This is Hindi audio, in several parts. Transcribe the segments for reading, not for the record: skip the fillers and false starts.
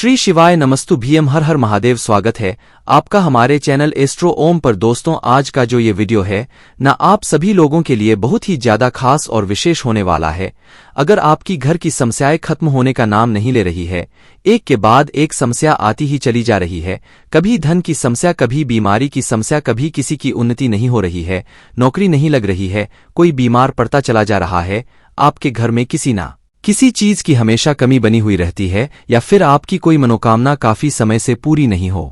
श्री शिवाय नमस्तु भीम हर हर महादेव। स्वागत है आपका हमारे चैनल एस्ट्रो ओम पर। दोस्तों, आज का जो ये वीडियो है ना, आप सभी लोगों के लिए बहुत ही ज्यादा खास और विशेष होने वाला है। अगर आपकी घर की समस्याएं खत्म होने का नाम नहीं ले रही है, एक के बाद एक समस्या आती ही चली जा रही है, कभी धन की समस्या, कभी बीमारी की समस्या, कभी किसी की उन्नति नहीं हो रही है, नौकरी नहीं लग रही है, कोई बीमार पड़ता चला जा रहा है, आपके घर में किसी चीज की हमेशा कमी बनी हुई रहती है, या फिर आपकी कोई मनोकामना काफी समय से पूरी नहीं हो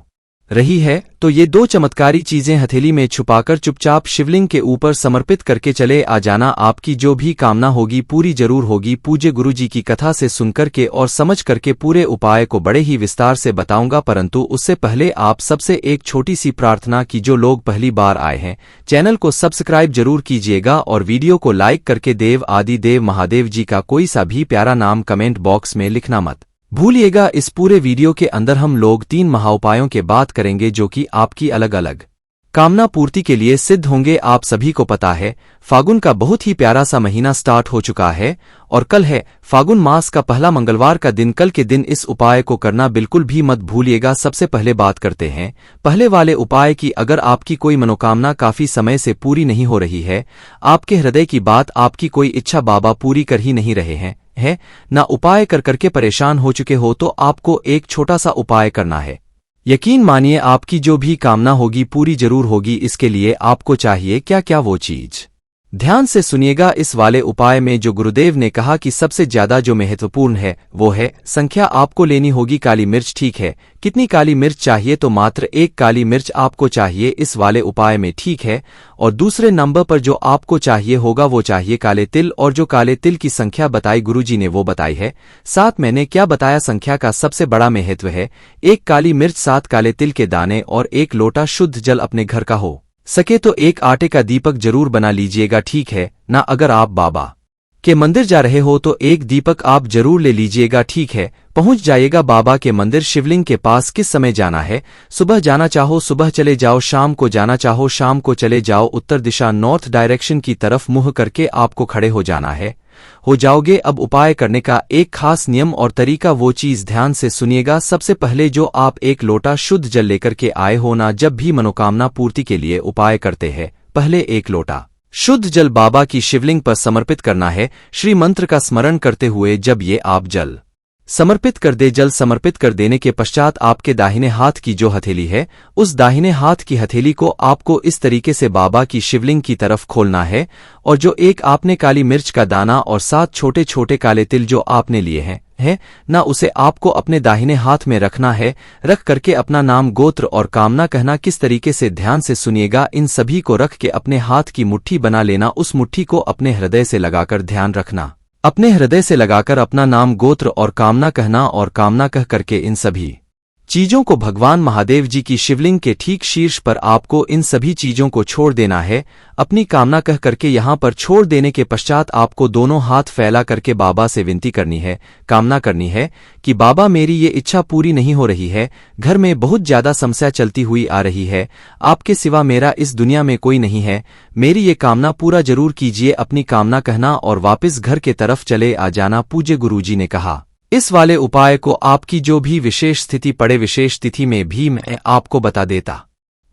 रही है, तो ये दो चमत्कारी चीजें हथेली में छुपाकर चुपचाप शिवलिंग के ऊपर समर्पित करके चले आ जाना। आपकी जो भी कामना होगी पूरी जरूर होगी। पूज्य गुरु जी की कथा से सुनकर के और समझ करके पूरे उपाय को बड़े ही विस्तार से बताऊंगा, परंतु उससे पहले आप सबसे एक छोटी सी प्रार्थना की जो लोग पहली बार आए हैं, चैनल को सब्सक्राइब जरूर कीजिएगा और वीडियो को लाइक करके देव आदि देव महादेव जी का कोई सा भी प्यारा नाम कमेंट बॉक्स में लिखना मत भूलिएगा। इस पूरे वीडियो के अंदर हम लोग 3 महाउपायों के बात करेंगे जो कि आपकी अलग अलग कामना पूर्ति के लिए सिद्ध होंगे। आप सभी को पता है, फागुन का बहुत ही प्यारा सा महीना स्टार्ट हो चुका है और कल है फागुन मास का पहला मंगलवार का दिन। कल के दिन इस उपाय को करना बिल्कुल भी मत भूलिएगा। सबसे पहले बात करते हैं पहले वाले उपाय की। अगर आपकी कोई मनोकामना काफी समय से पूरी नहीं हो रही है, आपके हृदय की बात, आपकी कोई इच्छा बाबा पूरी कर ही नहीं रहे हैं ना, उपाय कर करके परेशान हो चुके हो, तो आपको एक छोटा सा उपाय करना है। यकीन मानिए आपकी जो भी कामना होगी पूरी जरूर होगी। इसके लिए आपको चाहिए क्या क्या वो चीज, ध्यान से सुनिएगा। इस वाले उपाय में जो गुरुदेव ने कहा कि सबसे ज्यादा जो महत्वपूर्ण है वो है संख्या। आपको लेनी होगी काली मिर्च। ठीक है, कितनी काली मिर्च चाहिए? तो मात्र 1 काली मिर्च आपको चाहिए इस वाले उपाय में, ठीक है। और दूसरे नंबर पर जो आपको चाहिए होगा वो चाहिए काले तिल। और जो काले तिल की संख्या बताई गुरुजी ने वो बताई है 7। मैंने क्या बताया, संख्या का सबसे बड़ा महत्व है 1 काली मिर्च, 7 काले तिल के दाने और 1 लोटा शुद्ध जल। अपने घर का हो सके तो 1 आटे का दीपक जरूर बना लीजिएगा, ठीक है ना। अगर आप बाबा के मंदिर जा रहे हो तो 1 दीपक आप जरूर ले लीजिएगा, ठीक है। पहुंच जाइएगा बाबा के मंदिर। शिवलिंग के पास किस समय जाना है? सुबह जाना चाहो सुबह चले जाओ, शाम को जाना चाहो शाम को चले जाओ। उत्तर दिशा नॉर्थ डायरेक्शन की तरफ मुंह करके आपको खड़े हो जाना है, हो जाओगे। अब उपाय करने का एक खास नियम और तरीका, वो चीज ध्यान से सुनिएगा। सबसे पहले जो आप 1 लोटा शुद्ध जल लेकर के आए हो ना, जब भी मनोकामना पूर्ति के लिए उपाय करते हैं, पहले 1 लोटा शुद्ध जल बाबा की शिवलिंग पर समर्पित करना है, श्री मंत्र का स्मरण करते हुए। जब ये आप जल समर्पित कर दे, जल समर्पित कर देने के पश्चात आपके दाहिने हाथ की जो हथेली है, उस दाहिने हाथ की हथेली को आपको इस तरीके से बाबा की शिवलिंग की तरफ खोलना है। और जो 1 आपने काली मिर्च का दाना और 7 छोटे छोटे काले तिल जो आपने लिए हैं ना, उसे आपको अपने दाहिने हाथ में रखना है। रख करके अपना नाम, गोत्र और कामना कहना। किस तरीके से, ध्यान से सुनिएगा। इन सभी को रख के अपने हाथ की मुट्ठी बना लेना। उस मुट्ठी को अपने हृदय से लगाकर, ध्यान रखना, अपने हृदय से लगाकर अपना नाम, गोत्र और कामना कहना। और कामना कह करके इन सभी चीजों को भगवान महादेव जी की शिवलिंग के ठीक शीर्ष पर आपको इन सभी चीजों को छोड़ देना है। अपनी कामना कह करके यहां पर छोड़ देने के पश्चात आपको दोनों हाथ फैला करके बाबा से विनती करनी है, कामना करनी है कि बाबा मेरी ये इच्छा पूरी नहीं हो रही है, घर में बहुत ज्यादा समस्या चलती हुई आ रही है, आपके सिवा मेरा इस दुनिया में कोई नहीं है, मेरी ये कामना पूरा जरूर कीजिए। अपनी कामना कहना और वापस घर के तरफ चले आ जाना। पूज्य गुरुजी ने कहा इस वाले उपाय को आपकी जो भी विशेष स्थिति पड़े, विशेष तिथि में भी मैं आपको बता देता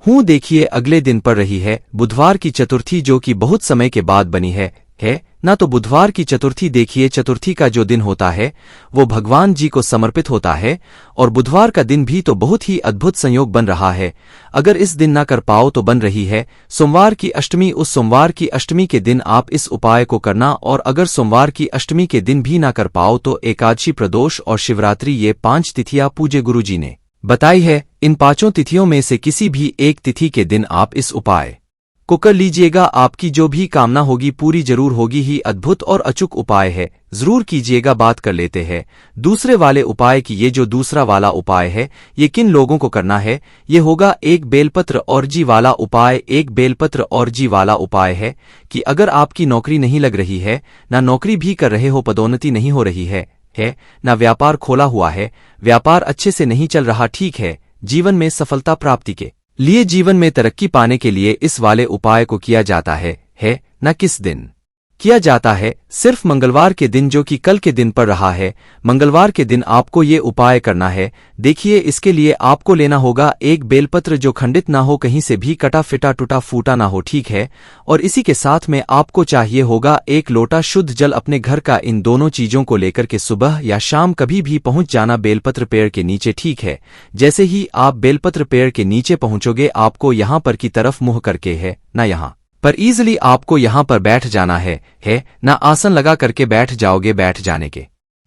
हूं। देखिए, अगले दिन पर रही है बुधवार की चतुर्थी, जो कि बहुत समय के बाद बनी है ना। तो बुधवार की चतुर्थी, देखिए चतुर्थी का जो दिन होता है वो भगवान जी को समर्पित होता है। और बुधवार का दिन भी तो बहुत ही अद्भुत संयोग बन रहा है। अगर इस दिन ना कर पाओ तो बन रही है सोमवार की अष्टमी। उस सोमवार की अष्टमी के दिन आप इस उपाय को करना। और अगर सोमवार की अष्टमी के दिन भी ना कर पाओ तो एकादशी, प्रदोष और शिवरात्रि, ये 5 तिथियां पूज्य गुरुजी ने बताई है। इन 5 तिथियों में से किसी भी एक तिथि के दिन आप इस उपाय को कर लीजिएगा। आपकी जो भी कामना होगी पूरी जरूर होगी ही। अद्भुत और अचूक उपाय है, जरूर कीजिएगा। बात कर लेते हैं दूसरे वाले उपाय की। ये जो दूसरा वाला उपाय है ये किन लोगों को करना है? ये होगा 1 बेलपत्र और जी वाला उपाय। 1 बेलपत्र और जी वाला उपाय है कि अगर आपकी नौकरी नहीं लग रही है, ना नौकरी भी कर रहे हो, पदोन्नति नहीं हो रही है ना व्यापार खोला हुआ है, व्यापार अच्छे से नहीं चल रहा, ठीक है, जीवन में सफलता प्राप्ति के लिए, जीवन में तरक्की पाने के लिए इस वाले उपाय को किया जाता है ना। किस दिन? किया जाता है सिर्फ मंगलवार के दिन, जो कि कल के दिन पर रहा है। मंगलवार के दिन आपको ये उपाय करना है। देखिए, इसके लिए आपको लेना होगा एक बेलपत्र जो खंडित ना हो, कहीं से भी कटा फिटा टूटा फूटा ना हो, ठीक है। और इसी के साथ में आपको चाहिए होगा एक लोटा शुद्ध जल अपने घर का। इन दोनों चीजों को लेकर के सुबह या शाम कभी भी पहुंच जाना बेलपत्र पेड़ के नीचे, ठीक है। जैसे ही आप बेलपत्र पेड़ के नीचे पहुंचोगे, आपको यहां पर की तरफ मुंह करके है ना यहां पर इजीली आपको यहां पर बैठ जाना है ना आसन लगा करके बैठ जाओगे। बैठ जाने के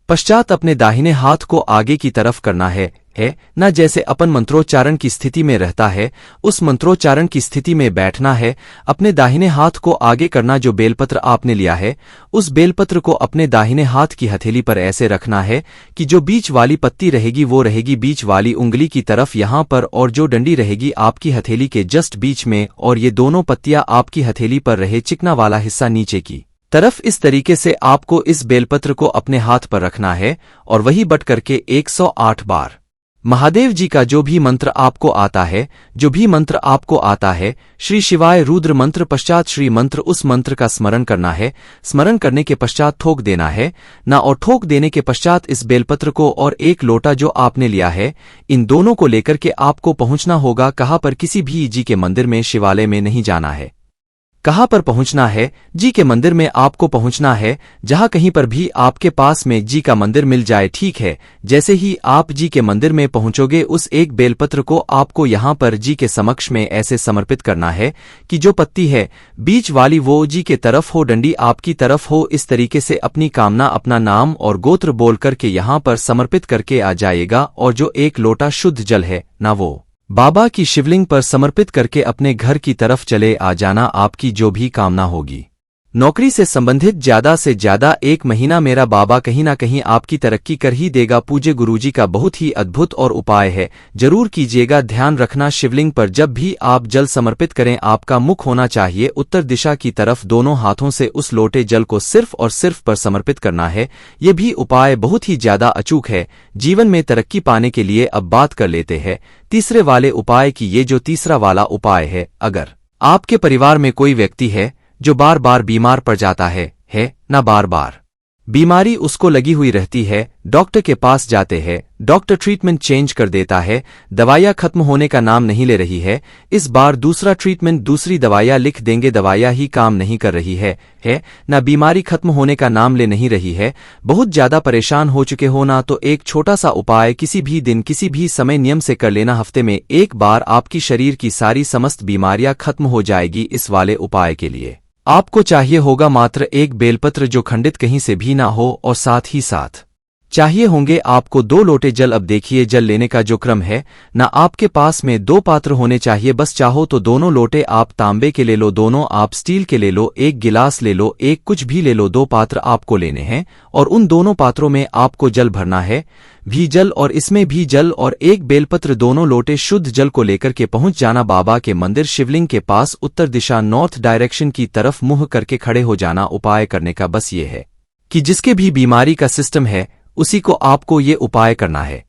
पश्चात अपने दाहिने हाथ को आगे की तरफ करना है ना जैसे अपन मंत्रोच्चारण की स्थिति में रहता है, उस मंत्रोच्चारण की स्थिति में बैठना है। अपने दाहिने हाथ को आगे करना। जो बेलपत्र आपने लिया है, उस बेलपत्र को अपने दाहिने हाथ की हथेली पर ऐसे रखना है कि जो बीच वाली पत्ती रहेगी वो रहेगी बीच वाली उंगली की तरफ यहां पर, और जो डंडी रहेगी आपकी हथेली के जस्ट बीच में, और ये दोनों पत्तियां आपकी हथेली पर रहे, चिकना वाला हिस्सा नीचे की तरफ। इस तरीके से आपको इस बेलपत्र को अपने हाथ पर रखना है और वही बट करके 108 बार महादेव जी का जो भी मंत्र आपको आता है, श्री शिवाय रुद्र मंत्र पश्चात श्री मंत्र, उस मंत्र का स्मरण करना है। स्मरण करने के पश्चात ठोक देना है ना, और ठोक देने के पश्चात इस बेलपत्र को और एक लोटा जो आपने लिया है, इन दोनों को लेकर के आपको पहुंचना होगा। कहां पर? किसी भी जी के मंदिर में, शिवालय में नहीं जाना है। कहां पर पहुंचना है? जी के मंदिर में आपको पहुंचना है, जहां कहीं पर भी आपके पास में जी का मंदिर मिल जाए, ठीक है। जैसे ही आप जी के मंदिर में पहुंचोगे, उस एक बेलपत्र को आपको यहां पर जी के समक्ष में ऐसे समर्पित करना है कि जो पत्ती है बीच वाली वो जी के तरफ हो, डंडी आपकी तरफ हो। इस तरीके से अपनी कामना, अपना नाम और गोत्र बोल करके यहां पर समर्पित करके आ जाएगा। और जो एक लोटा शुद्ध जल है ना, वो बाबा की शिवलिंग पर समर्पित करके अपने घर की तरफ चले आ जाना। आपकी जो भी कामना होगी, नौकरी से संबंधित ज्यादा से ज्यादा 1 महीना, मेरा बाबा कहीं ना कहीं आपकी तरक्की कर ही देगा। पूज्य गुरुजी का बहुत ही अद्भुत और उपाय है, जरूर कीजिएगा। ध्यान रखना, शिवलिंग पर जब भी आप जल समर्पित करें, आपका मुख होना चाहिए उत्तर दिशा की तरफ। दोनों हाथों से उस लोटे जल को सिर्फ और सिर्फ पर समर्पित करना है। ये भी उपाय बहुत ही ज्यादा अचूक है जीवन में तरक्की पाने के लिए। अब बात कर लेते हैं तीसरे वाले उपाय की। ये जो तीसरा वाला उपाय है, अगर आपके परिवार में कोई व्यक्ति है जो बार बार बीमार पड़ जाता है ना, बार बार बीमारी उसको लगी हुई रहती है, डॉक्टर के पास जाते हैं, डॉक्टर ट्रीटमेंट चेंज कर देता है, दवाइयां खत्म होने का नाम नहीं ले रही है। इस बार दूसरा ट्रीटमेंट, दूसरी दवाइयां लिख देंगे, दवाइयां ही काम नहीं कर रही है ना, बीमारी खत्म होने का नाम ले नहीं रही है। बहुत ज्यादा परेशान हो चुके हो ना, तो एक छोटा सा उपाय किसी भी दिन, किसी भी समय नियम से कर लेना। हफ्ते में एक बार आपकी शरीर की सारी समस्त बीमारियां खत्म हो जाएगी। इस वाले उपाय के लिए आपको चाहिए होगा मात्र एक बेलपत्र जो खंडित कहीं से भी ना हो, और साथ ही साथ चाहिए होंगे आपको 2 लोटे जल। अब देखिए, जल लेने का जो क्रम है ना, आपके पास में 2 पात्र होने चाहिए बस। चाहो तो दोनों लोटे आप तांबे के ले लो, दोनों आप स्टील के ले लो, एक गिलास ले लो, एक कुछ भी ले लो। 2 पात्र आपको लेने हैं और उन दोनों पात्रों में आपको जल भरना है, भी जल और इसमें भी जल, और एक बेलपत्र। दोनों लोटे शुद्ध जल को लेकर के पहुंच जाना बाबा के मंदिर शिवलिंग के पास, उत्तर दिशा नॉर्थ डायरेक्शन की तरफ मुंह करके खड़े हो जाना। उपाय करने का बस ये है कि जिसके भी बीमारी का सिस्टम है, उसी को आपको ये उपाय करना है।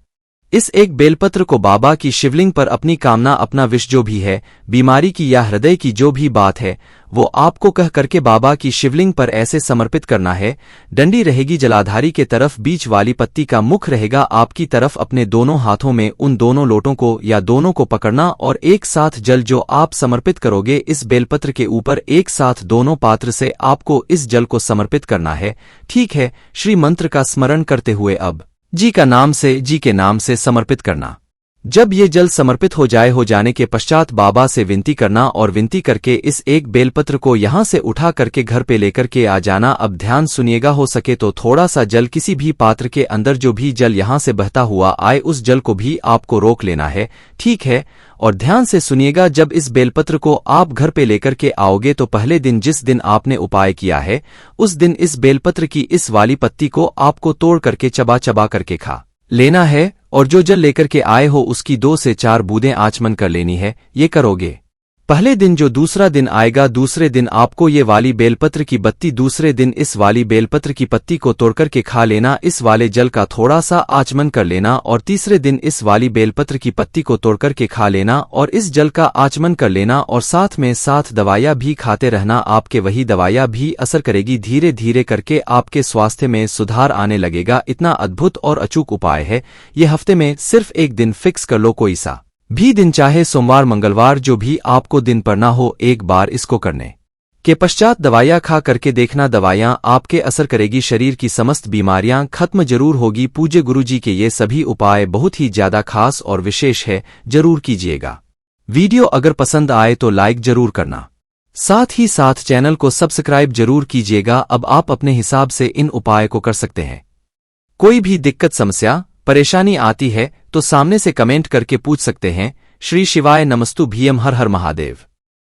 इस एक बेलपत्र को बाबा की शिवलिंग पर अपनी कामना, अपना विष जो भी है, बीमारी की या हृदय की जो भी बात है, वो आपको कह करके बाबा की शिवलिंग पर ऐसे समर्पित करना है। डंडी रहेगी जलाधारी के तरफ, बीच वाली पत्ती का मुख रहेगा आपकी तरफ। अपने दोनों हाथों में उन दोनों लोटों को या दोनों को पकड़ना और एक साथ जल जो आप समर्पित करोगे इस बेलपत्र के ऊपर, एक साथ दोनों पात्र से आपको इस जल को समर्पित करना है, ठीक है। श्री मंत्र का स्मरण करते हुए अब जी का नाम से, जी के नाम से समर्पित करना। जब ये जल समर्पित हो जाने के पश्चात बाबा से विनती करना, और विनती करके इस एक बेलपत्र को यहां से उठा करके घर पे लेकर के आ जाना। अब ध्यान सुनिएगा, हो सके तो थोड़ा सा जल किसी भी पात्र के अंदर, जो भी जल यहां से बहता हुआ आए, उस जल को भी आपको रोक लेना है, ठीक है। और ध्यान से सुनिएगा, जब इस बेलपत्र को आप घर पे लेकर के आओगे, तो पहले दिन जिस दिन आपने उपाय किया है, उस दिन इस बेलपत्र की इस वाली पत्ती को आपको तोड़ करके चबा चबा करके खा लेना है, और जो जल लेकर के आए हो उसकी 2 से 4 बूंदें आचमन कर लेनी है। ये करोगे पहले दिन जो दूसरा दिन आएगा, दूसरे दिन आपको ये वाली बेलपत्र की बत्ती, दूसरे दिन इस वाली बेलपत्र की पत्ती को तोड़कर के खा लेना, इस वाले जल का थोड़ा सा आचमन कर लेना, और तीसरे दिन इस वाली बेलपत्र की पत्ती को तोड़कर के खा लेना और इस जल का आचमन कर लेना, और साथ में साथ दवाइयाँ भी खाते रहना। आपके वही दवाइयाँ भी असर करेगी, धीरे धीरे करके आपके स्वास्थ्य में सुधार आने लगेगा। इतना अद्भुत और अचूक उपाय है, ये हफ्ते में सिर्फ एक दिन फिक्स कर लो, कोई सा भी दिन, चाहे सोमवार मंगलवार, जो भी आपको दिन पड़ना हो, एक बार इसको करने के पश्चात दवाइयाँ खा करके देखना, दवाइयाँ आपके असर करेगी, शरीर की समस्त बीमारियां खत्म जरूर होगी। पूज्य गुरुजी के ये सभी उपाय बहुत ही ज्यादा खास और विशेष है, जरूर कीजिएगा। वीडियो अगर पसंद आए तो लाइक जरूर करना, साथ ही साथ चैनल को सब्सक्राइब जरूर कीजिएगा। अब आप अपने हिसाब से इन उपाय को कर सकते हैं। कोई भी दिक्कत, समस्या, परेशानी आती है तो सामने से कमेंट करके पूछ सकते हैं। श्री शिवाय नमस्तु भीम, हर हर महादेव।